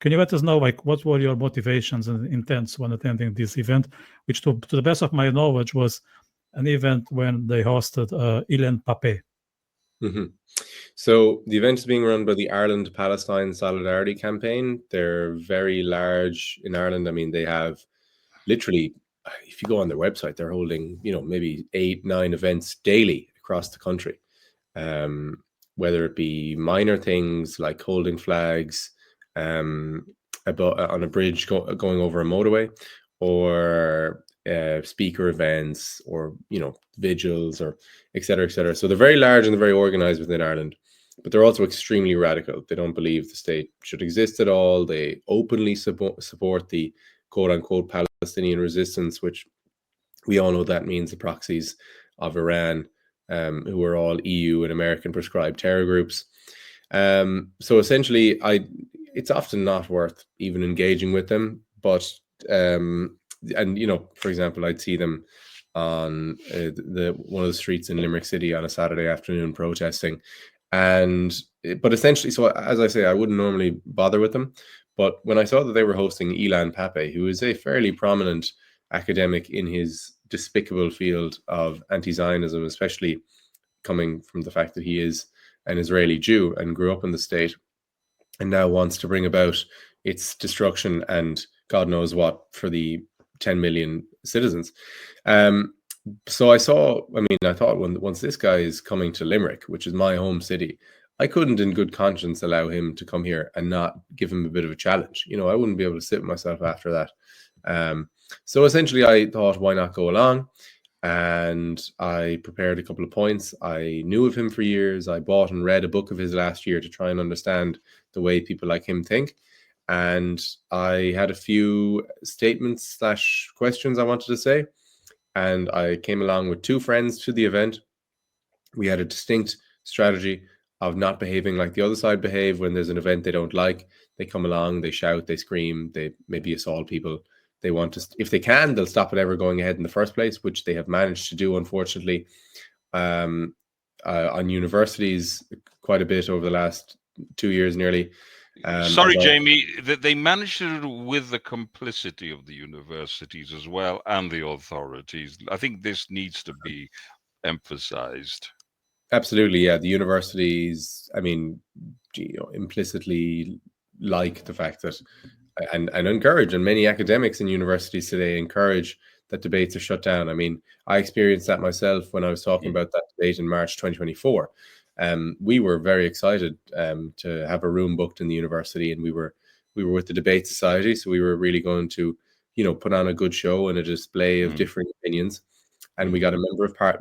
Can you let us know, like, what were your motivations and intents when attending this event, which, to the best of my knowledge, was an event when they hosted Ilan Pape? So the event is being run by the Ireland-Palestine Solidarity Campaign. They're very large in Ireland. I mean, they have literally, if you go on their website, they're holding, maybe 8-9 events daily across the country. Whether it be minor things like holding flags on a bridge going over a motorway, or speaker events, or vigils, or etc., etc. So they're very large and they're very organized within Ireland, but they're also extremely radical. They don't believe the state should exist at all. They openly support the quote-unquote Palestinian resistance, which we all know that means the proxies of Iran, who are all EU and American prescribed terror groups. So essentially, it's often not worth even engaging with them. But for example, I'd see them on one of the streets in Limerick City on a Saturday afternoon protesting, but essentially, so as I say, I wouldn't normally bother with them. But when I saw that they were hosting Ilan Pape, who is a fairly prominent academic in his despicable field of anti-Zionism, especially coming from the fact that he is an Israeli Jew and grew up in the state, and now wants to bring about its destruction and God knows what for the 10 million citizens. So I thought, once this guy is coming to Limerick, which is my home city, I couldn't in good conscience allow him to come here and not give him a bit of a challenge. I wouldn't be able to sit with myself after that. So essentially I thought, why not go along? And I prepared a couple of points. I knew of him for years. I bought and read a book of his last year to try and understand the way people like him think. And I had a few statements / questions I wanted to say. And I came along with 2 friends to the event. We had a distinct strategy of not behaving like the other side behave when there's an event they don't like. They come along, they shout, they scream, they maybe assault people. They want to, if they can, they'll stop it ever going ahead in the first place, which they have managed to do, unfortunately, on universities quite a bit over the last 2 years nearly. Sorry, Jamie, they managed to do it with the complicity of the universities as well and the authorities. I think this needs to be emphasized. Absolutely, yeah. The universities, implicitly like the fact that, and encourage, and many academics in universities today encourage that debates are shut down. I experienced that myself when I was talking about that debate in March 2024. We were very excited to have a room booked in the university, and we were with the Debate Society, so we were really going to, put on a good show and a display of differing opinions. And we got a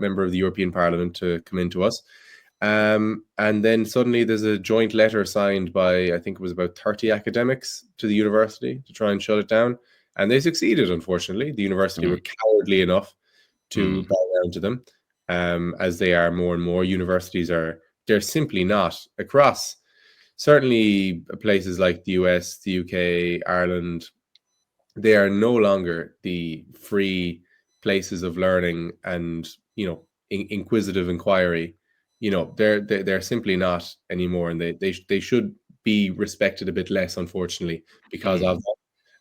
member of the European Parliament to come into us. And then suddenly there's a joint letter signed by, I think it was about 30 academics to the university to try and shut it down. And they succeeded, unfortunately. The university were cowardly enough to bow down to them. As they are more and more, universities they're simply not across, certainly places like the US, the UK, Ireland, they are no longer the free places of learning and, inquisitive inquiry. They're simply not anymore, and they should be respected a bit less, unfortunately, because of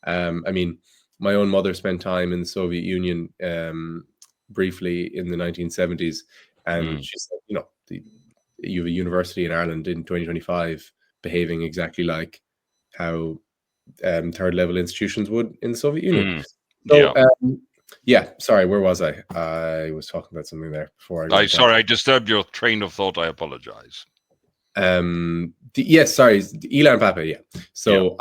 that. My own mother spent time in the Soviet Union briefly in the 1970s, and she said, you have a university in Ireland in 2025 behaving exactly like how third level institutions would in the Soviet Union. So sorry, where was I? I was talking about something there before. I disturbed your train of thought. I apologize. Yes, sorry, Ilan Pape. Yeah. So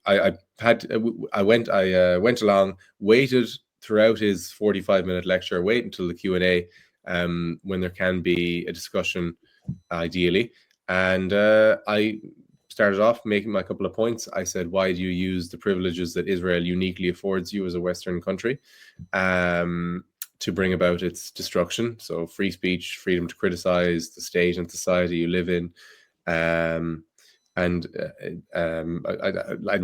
I went along, waited throughout his 45-minute lecture, wait until the Q&A, when there can be a discussion, ideally. And I started off making my couple of points. I said, why do you use the privileges that Israel uniquely affords you as a Western country to bring about its destruction? So free speech, freedom to criticize the state and society you live in. And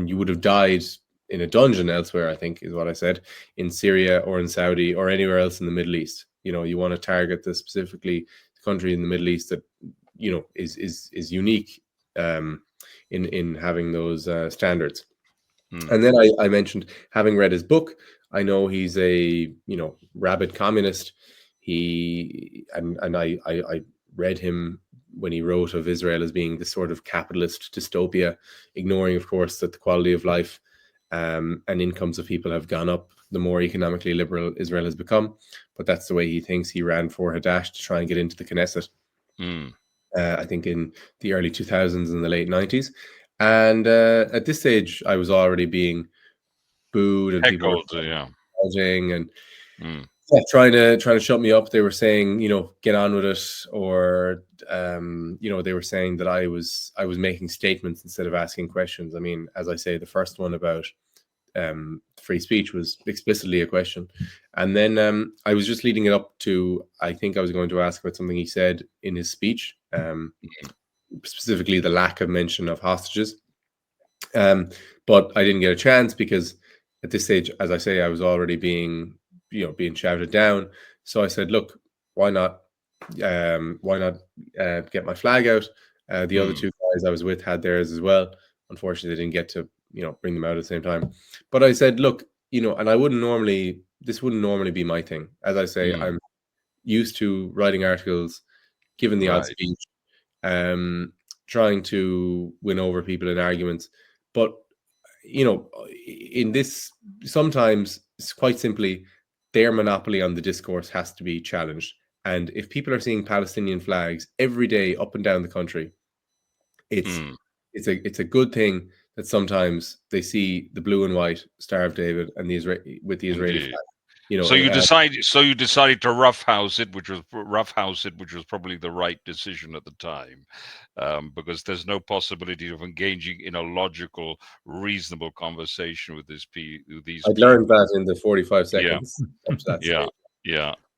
you would have died in a dungeon elsewhere, I think is what I said, in Syria or in Saudi or anywhere else in the Middle East. You want to target specifically the country in the Middle East that, is unique in having those standards. Mm. And then I mentioned, having read his book, I know he's a rabid communist. I read him when he wrote of Israel as being this sort of capitalist dystopia, ignoring, of course, that the quality of life and incomes of people have gone up the more economically liberal Israel has become. But that's the way he thinks. He ran for Hadash to try and get into the Knesset. I think in the early 2000s and the late 90s. And at this stage, I was already being booed and people were judging and trying to shut me up. They were saying, get on with it, or they were saying that I was making statements instead of asking questions. I mean, as I say, the first one about free speech was explicitly a question, and then I was just leading it up to, I think I was going to ask about something he said in his speech, specifically the lack of mention of hostages, but I didn't get a chance because at this stage, as I say, I was already being shouted down. So I said, look, why not get my flag out? The other two guys I was with had theirs as well. Unfortunately, they didn't get to bring them out at the same time. But I said, look, and this wouldn't normally be my thing. As I say, I'm used to writing articles, giving the odd speech, trying to win over people in arguments. But in this, sometimes it's quite simply their monopoly on the discourse has to be challenged. And if people are seeing Palestinian flags every day up and down the country, it's a good thing that sometimes they see the blue and white Star of David and the Israeli flag. So you decided to roughhouse it, which was probably the right decision at the time, because there's no possibility of engaging in a logical, reasonable conversation with these people. I'd learned that in the 45 seconds. Yeah.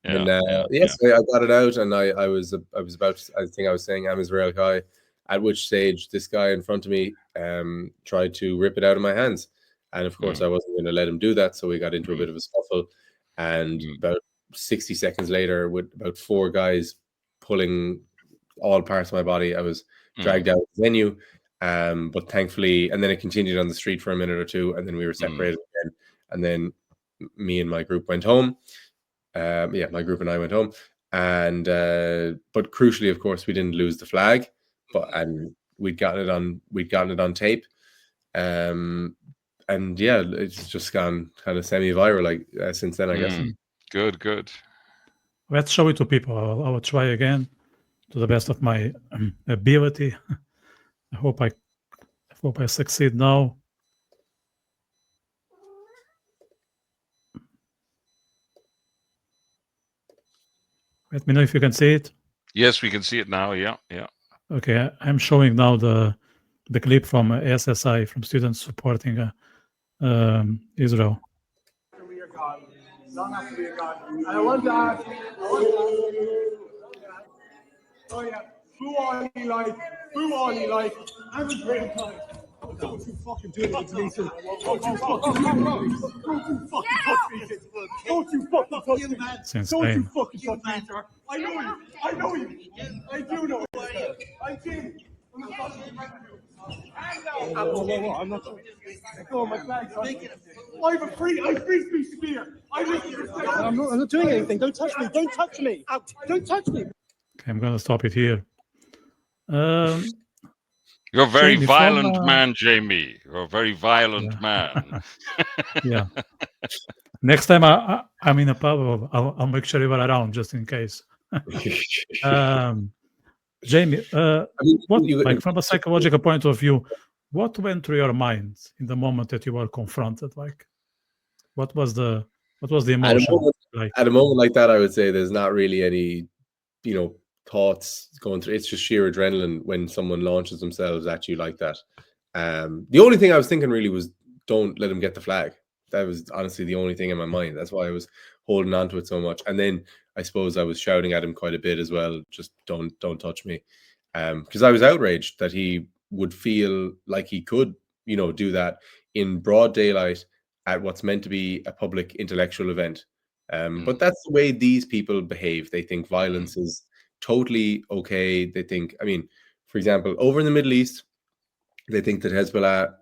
Yes, I got it out, and I was about to, I think I was saying I'm Israel Kai, at which stage this guy in front of me tried to rip it out of my hands, and of course I wasn't going to let him do that, so we got into a bit of a scuffle. And about 60 seconds later, with about 4 guys pulling all parts of my body, I was dragged out of the venue. But thankfully, and then it continued on the street for a minute or two, and then we were separated again. And then me and my group went home. My group and I went home. And but crucially, of course, we didn't lose the flag, and we'd gotten it on tape. And yeah, it's just gone kind of semi-viral since then, I guess. Good. Let's show it to people. I will try again to the best of my ability. I hope I succeed now. Let me know if you can see it. Yes, we can see it now. Yeah. Okay, I'm showing now the clip from SSI, from students supporting Israel. Long after we are gone. And I want to ask, who all you like, I'm a great guy. Don't you fucking do it, Denise. Don't you fucking touch me. Don't you fucking touch me. Don't you fucking touch me, sir. I know you. I do know you. I'm Jim. I'm not talking to you. I'm not talking. Go on my flag. I'm free speech spear. I'm not doing anything. Don't touch me. Don't touch me. Don't touch me. Okay, I'm going to stop it here. You're a very violent man, Jamie. You're a very violent man. Yeah. Next time I'm in a pub, I'll make sure you are around just in case. Jamie, from a psychological point of view, what went through your mind in the moment that you were confronted? What was the emotion like? At a moment like that, I would say there's not really any, thoughts going through. It's just sheer adrenaline when someone launches themselves at you like that. The only thing I was thinking really was, don't let him get the flag. That was honestly the only thing in my mind. That's why I was holding on to it so much. And then I suppose I was shouting at him quite a bit as well. Just don't touch me. Because I was outraged that he would feel like he could, do that in broad daylight at what's meant to be a public intellectual event. But that's the way these people behave. They think violence is totally okay. They think, for example, over in the Middle East, They think that Hezbollah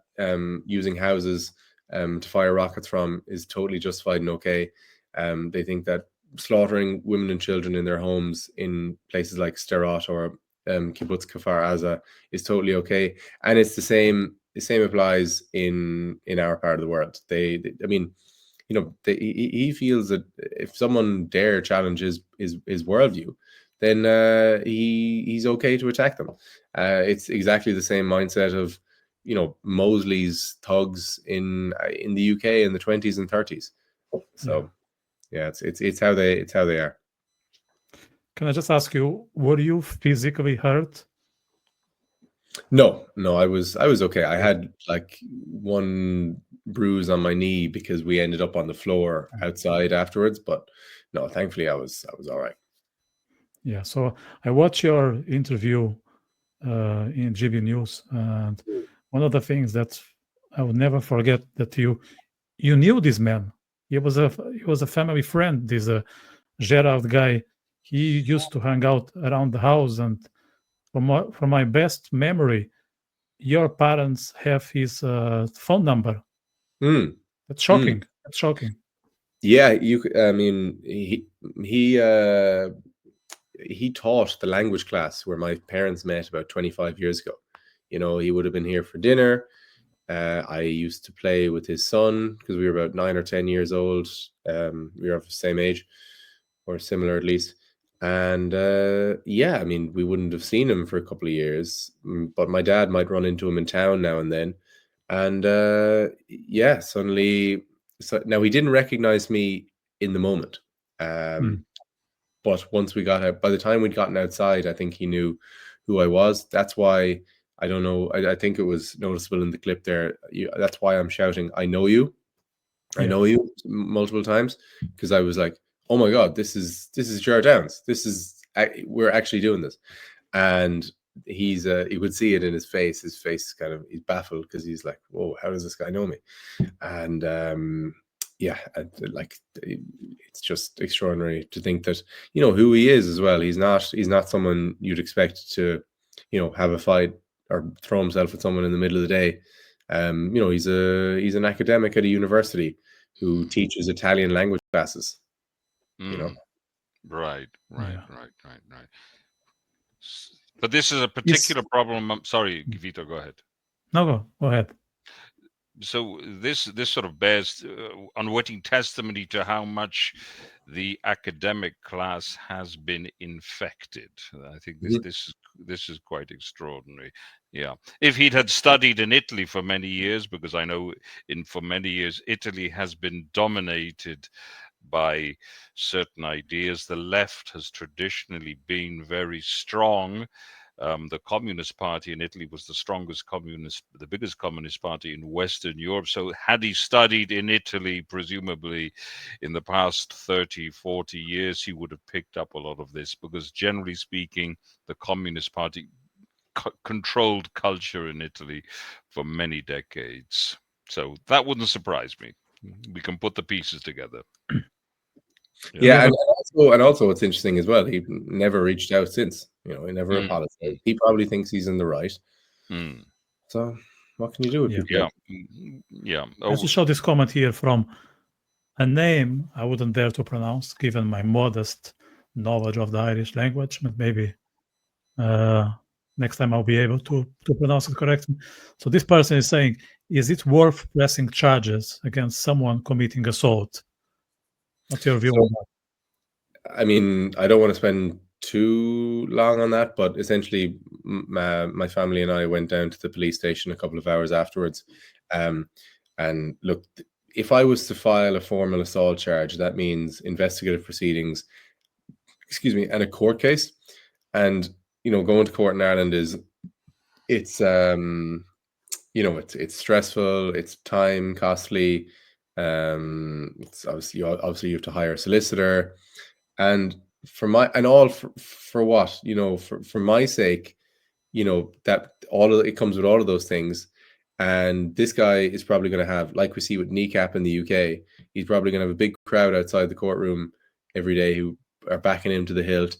using houses to fire rockets from is totally justified and okay. They think that slaughtering women and children in their homes in places like Sderot or Kibbutz Kfar Aza is totally okay, and it's the same. The same applies in our part of the world. I mean, you know, he feels that if someone dare challenge his worldview, then he's okay to attack them. It's exactly the same mindset of, you know, Mosley's thugs in the UK in the 20s and 30s. So yeah, it's how they are. Can I just ask you, were you physically hurt? No, I was okay. I had like one bruise on my knee because we ended up on the floor outside afterwards, but no, thankfully I was all right. Yeah, so I watched your interview in GB News, and one of the things that I will never forget, that you knew this man. He was a family friend. This Gerard guy. He used to hang out around the house, and from my best memory, your parents have his phone number. That's shocking. That's shocking. Yeah, I mean, he taught the language class where my parents met about 25 years ago. You know, he would have been here for dinner. I used to play with his son because we were about 9 or 10 years old. We were of the same age, or similar at least. And yeah, I mean, we wouldn't have seen him for a couple of years, but my dad might run into him in town now and then. And yeah, suddenly, now he didn't recognize me in the moment. But once we got out, by the time we'd gotten outside, I think he knew who I was. That's why, I don't know, I think it was noticeable in the clip there. That's why I'm shouting, "I know you." I know you multiple times, because I was like, oh my God, this is Gerard Downs. We're actually doing this. And he's you could see it in his face. His face he's baffled, because he's like, whoa, how does this guy know me? And yeah, like, it's just extraordinary to think that, you know, who he is as well. He's not someone you'd expect to, you know, have a fight or throw himself at someone in the middle of the day. You know, he's an academic at a university who teaches Italian language classes. You know, right. But this is a particular problem. I'm sorry, Vitor, go ahead. No, go ahead. So this sort of bears unwitting testimony to how much the academic class has been infected. I think this is quite extraordinary. Yeah, if he'd had studied in Italy for many years, because I know for many years Italy has been dominated by certain ideas. The left has traditionally been very strong. The Communist Party in Italy was the biggest communist party in Western Europe. So had he studied in Italy, presumably in the past 30, 40 years, he would have picked up a lot of this, because generally speaking, the Communist Party controlled culture in Italy for many decades. So that wouldn't surprise me. We can put the pieces together. Yeah, and also what's interesting as well, he never reached out since. You know, he never apologized. He probably thinks he's in the right. So what can you do with people? Yeah. I also show this comment here from a name I wouldn't dare to pronounce, given my modest knowledge of the Irish language, but maybe next time I'll be able to pronounce it correctly. So this person is saying, is it worth pressing charges against someone committing assault? What's your view on that? I mean, I don't want to spend too long on that, but essentially my family and I went down to the police station a couple of hours afterwards. And look, if I was to file a formal assault charge, that means investigative proceedings, and a court case. And, you know, going to court in Ireland it's you know, it's stressful, it's time costly. It's obviously you have to hire a solicitor, and for what, you know, for my sake, you know, that it comes with all of those things. And this guy is probably going to have, like we see with Kneecap in the UK, he's probably going to have a big crowd outside the courtroom every day who are backing him to the hilt.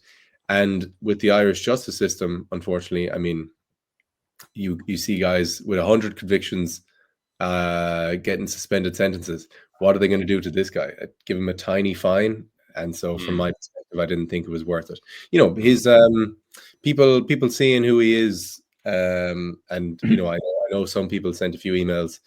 And with the Irish justice system, unfortunately, I mean, you see guys with 100 convictions getting suspended sentences. What are they going to do to this guy? Give him a tiny fine? And so from my perspective, I didn't think it was worth it. You know, his people seeing who he is, and you know, I know some people sent a few emails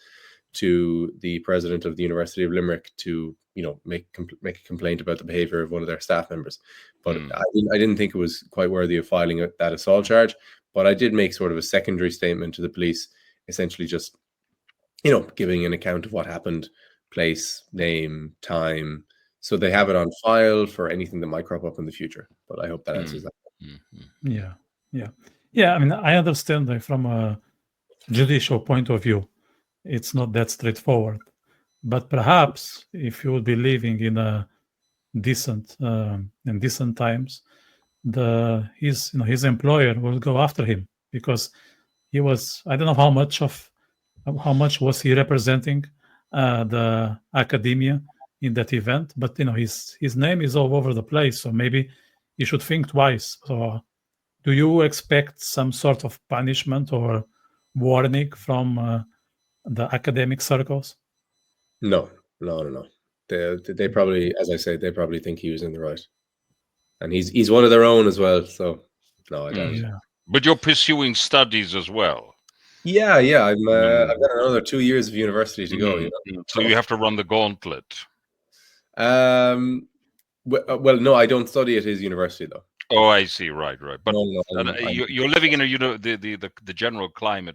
to the president of the University of Limerick to, you know, make a complaint about the behavior of one of their staff members. But I didn't think it was quite worthy of filing that assault charge. But I did make sort of a secondary statement to the police, essentially just, you know, giving an account of what happened, place, name, time, so they have it on file for anything that might crop up in the future. But I hope that answers that. Yeah. I mean, I understand that from a judicial point of view, it's not that straightforward. But perhaps if you would be living in a decent times, his employer will go after him, because he was, I don't know how much was he representing the academia in that event, but you know, his name is all over the place, so maybe you should think twice. So do you expect some sort of punishment or warning from the academic circles? No. They probably, as I say, they probably think he was in the right, and he's one of their own as well. So no, I don't. But you're pursuing studies as well. Yeah. I've got another 2 years of university to go. You know? So you have to run the gauntlet. Well, no, I don't study at his university though. Oh, I see. Right. But No, you're living in the general climate